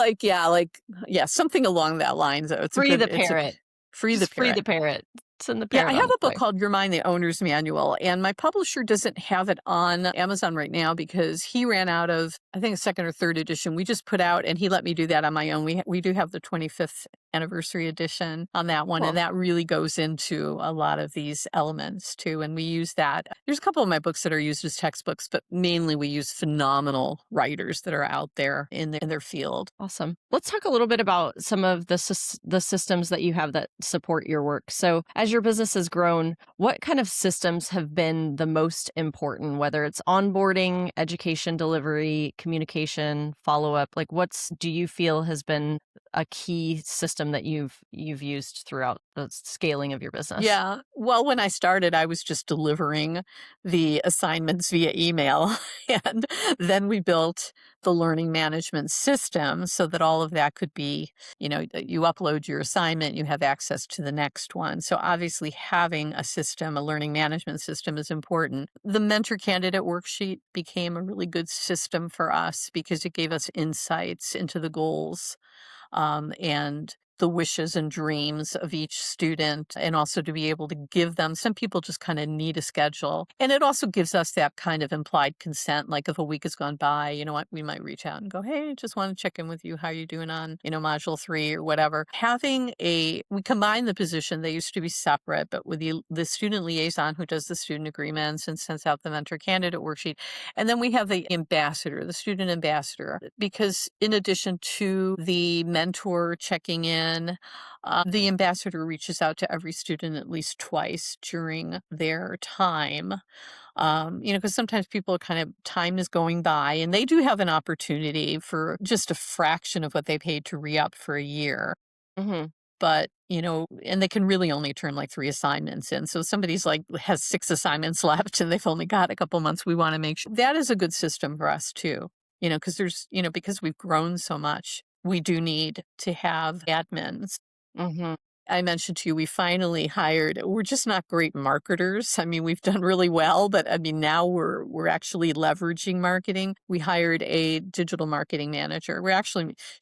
something along that lines. It's Free a the good, it's a, parrot. free the Just free parrot. the parrot. Send the Yeah, parrot I on have a its book way. called Your Mind, the Owner's Manual, and my publisher doesn't have it on Amazon right now because he ran out of, I think, a second or third edition. We just put out, and he let me do that on my own. We do have the 25th anniversary edition on that one. And Cool. that really goes into a lot of these elements too. And we use that. There's a couple of my books that are used as textbooks, but mainly we use phenomenal writers that are out there in their field. Awesome. Let's talk a little bit about some of the systems that you have that support your work. So, as your business has grown, what kind of systems have been the most important, whether it's onboarding, education delivery, communication, follow-up? Like do you feel has been a key system that you've used throughout the scaling of your business? Yeah. Well, when I started, I was just delivering the assignments via email. And then we built the learning management system so that all of that could be, that you upload your assignment, you have access to the next one. So obviously having a system, a learning management system is important. The mentor candidate worksheet became a really good system for us because it gave us insights into the goals and the wishes and dreams of each student, and also to be able to give them, some people just kind of need a schedule. And it also gives us that kind of implied consent. Like if a week has gone by, you know what, we might reach out and go, hey, just want to check in with you. How are you doing on, module 3 or whatever. We combine the position. They used to be separate, but with the student liaison who does the student agreements and sends out the mentor candidate worksheet. And then we have the ambassador, the student ambassador, because in addition to the mentor checking in, the ambassador reaches out to every student at least twice during their time. Because sometimes people time is going by and they do have an opportunity for just a fraction of what they paid to re-up for a year. Hmm. But, and they can really only turn like 3 assignments in. So somebody's has 6 assignments left and they've only got a couple months. We want to make sure that is a good system for us too, because we've grown so much. We do need to have admins. Hmm. I mentioned to you, we're just not great marketers. I mean, we've done really well, but I mean, now we're actually leveraging marketing. We hired a digital marketing manager.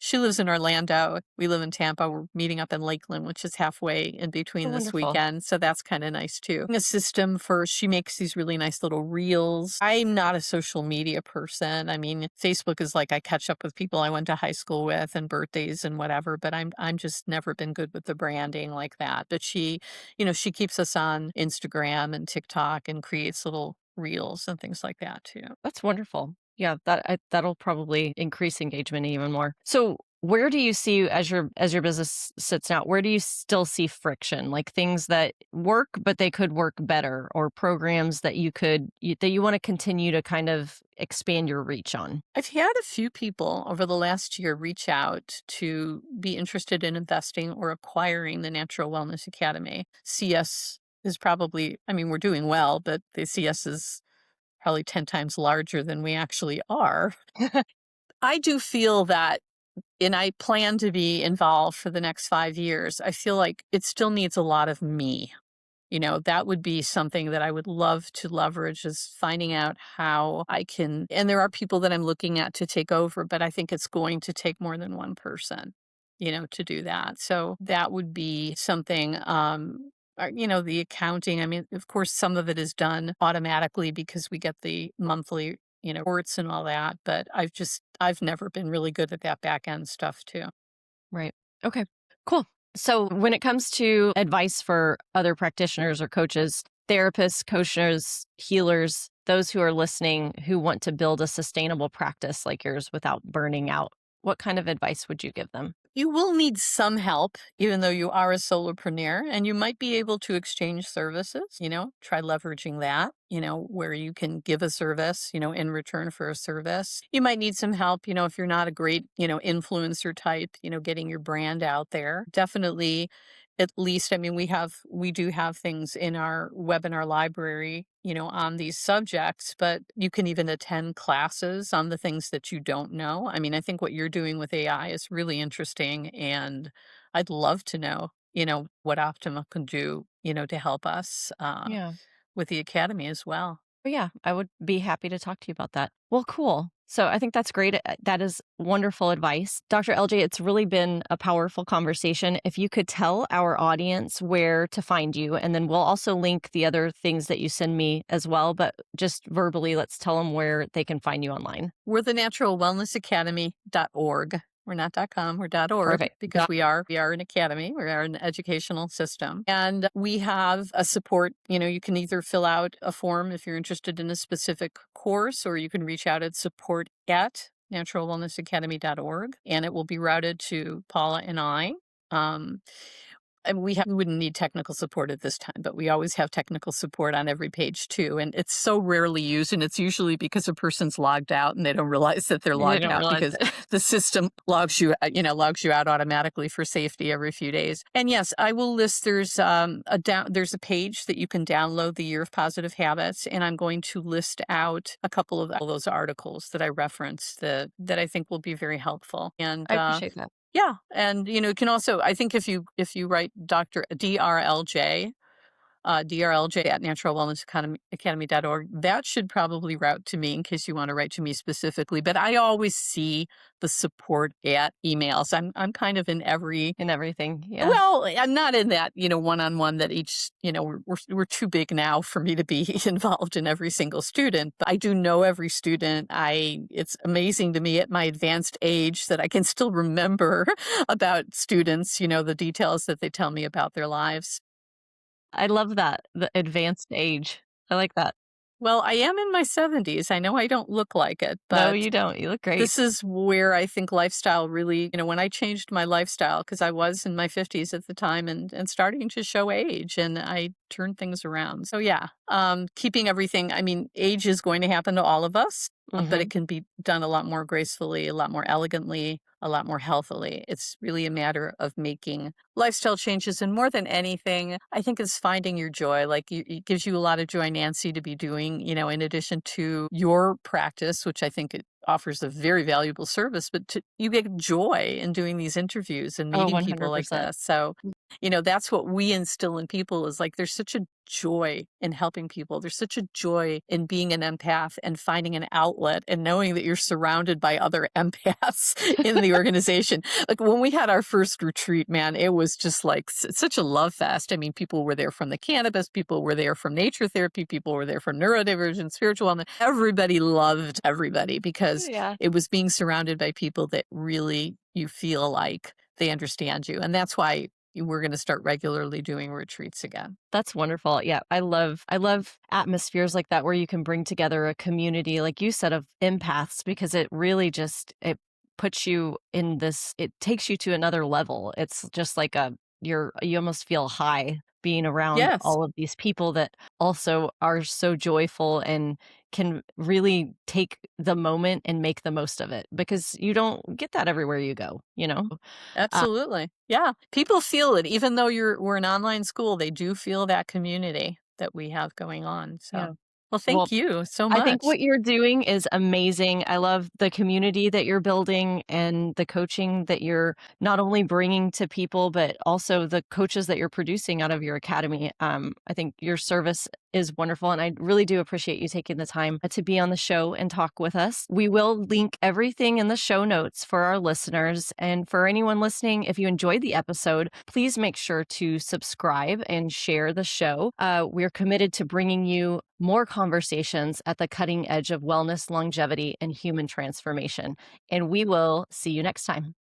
She lives in Orlando. We live in Tampa. We're meeting up in Lakeland, which is halfway in between Oh, this wonderful. weekend. So that's kind of nice too. A system she makes these really nice little reels. I'm not a social media person. I mean, Facebook is like I catch up with people I went to high school with and birthdays and whatever, but I'm just never been good with the branding like that. But she keeps us on Instagram and TikTok and creates little reels and things like that too. That's wonderful. Yeah, that'll probably increase engagement even more. So, where do you see as your business sits now? Where do you still see friction, like things that work but they could work better, or programs that that you want to continue to kind of expand your reach on? I've had a few people over the last year reach out to be interested in investing or acquiring the Natural Wellness Academy. CS is probably, I mean, we're doing well, but the CS is probably 10 times larger than we actually are. I do feel that, and I plan to be involved for the next 5 years. I feel like it still needs a lot of me. That would be something that I would love to leverage, is finding out how I can. And there are people that I'm looking at to take over, but I think it's going to take more than one person, to do that. So that would be something. The accounting. I mean, of course, some of it is done automatically because we get the monthly, reports and all that. But I've never been really good at that back end stuff too. Right. Okay. Cool. So, when it comes to advice for other practitioners or coaches, therapists, coaches, healers, those who are listening who want to build a sustainable practice like yours without burning out, what kind of advice would you give them? You will need some help, even though you are a solopreneur, and you might be able to exchange services, try leveraging that, where you can give a service, in return for a service. You might need some help, if you're not a great, influencer type, getting your brand out there. Definitely, at least, I mean, we do have things in our webinar library, on these subjects, but you can even attend classes on the things that you don't know. I mean, I think what you're doing with AI is really interesting, and I'd love to know, what Optima can do, to help us Yeah. with the academy as well. Oh, yeah, I would be happy to talk to you about that. Well, cool. So I think that's great. That is wonderful advice. Dr. LJ, it's really been a powerful conversation. If you could tell our audience where to find you, and then we'll also link the other things that you send me as well, but just verbally, let's tell them where they can find you online. We're the naturalwellnessacademy.org. We're not .com, we're .org Perfect. because we are an academy, we are an educational system. And we have a support, you can either fill out a form if you're interested in a specific course, or you can reach out at support@naturalwellnessacademy.org, and it will be routed to Paula and I. Um, and we wouldn't need technical support at this time, but we always have technical support on every page too. And it's so rarely used, and it's usually because a person's logged out and they don't realize that they're They logged don't out realize because it. the system logs you out automatically for safety every few days. And yes, I will list. There's there's a page that you can download the Year of Positive Habits, and I'm going to list out a couple of those articles that I referenced that I think will be very helpful. And I appreciate that. yeah, and you can also, I think if you write Dr. DRLJ, DRLJ at naturalwellnessacademy.org, that should probably route to me in case you want to write to me specifically. But I always see the support at emails. I'm kind of in every. In everything. Yeah. Well, I'm not in that, one-on-one that each, we're too big now for me to be involved in every single student. But I do know every student. It's amazing to me at my advanced age that I can still remember about students, the details that they tell me about their lives. I love that. The advanced age. I like that. Well, I am in my 70s. I know I don't look like it, No, but you don't. You look great. this is where I think lifestyle really, when I changed my lifestyle, because I was in my 50s at the time and starting to show age, and I turned things around. So yeah, keeping everything, age is going to happen to all of us, but it can be done a lot more gracefully, a lot more elegantly, a lot more healthily. It's really a matter of making lifestyle changes. And more than anything, I think it's finding your joy. Like it gives you a lot of joy, Nancy, to be doing, in addition to your practice, which I think it offers a very valuable service, but you get joy in doing these interviews and Oh, meeting people like 100%. this. So, that's what we instill in people is like, there's such a joy in helping people. There's such a joy in being an empath and finding an outlet and knowing that you're surrounded by other empaths in the organization. Like when we had our first retreat, man, it was just like such a love fest. People were there from the cannabis, people were there from nature therapy, people were there from neurodivergent, spiritual wellness. Everybody loved everybody because Yeah. it was being surrounded by people that really you feel like they understand you. And that's why we're going to start regularly doing retreats again. That's wonderful. Yeah, I love atmospheres like that where you can bring together a community, like you said, of empaths, because it really it puts you in this, it takes you to another level. It's just like you almost feel high being around Yes, all of these people that also are so joyful and can really take the moment and make the most of it, because you don't get that everywhere you go. absolutely. Yeah. People feel it. Even though we're an online school, they do feel that community that we have going on. Yeah. So, well, Well, thank you so I think much. what you're doing is amazing. I love the community that you're building and the coaching that you're not only bringing to people, but also the coaches that you're producing out of your academy. I think your service is wonderful, and I really do appreciate you taking the time to be on the show and talk with us. We will link everything in the show notes for our listeners. And for anyone listening, if you enjoyed the episode, please make sure to subscribe and share the show. We're committed to bringing you more conversations at the cutting edge of wellness, longevity, and human transformation. And we will see you next time.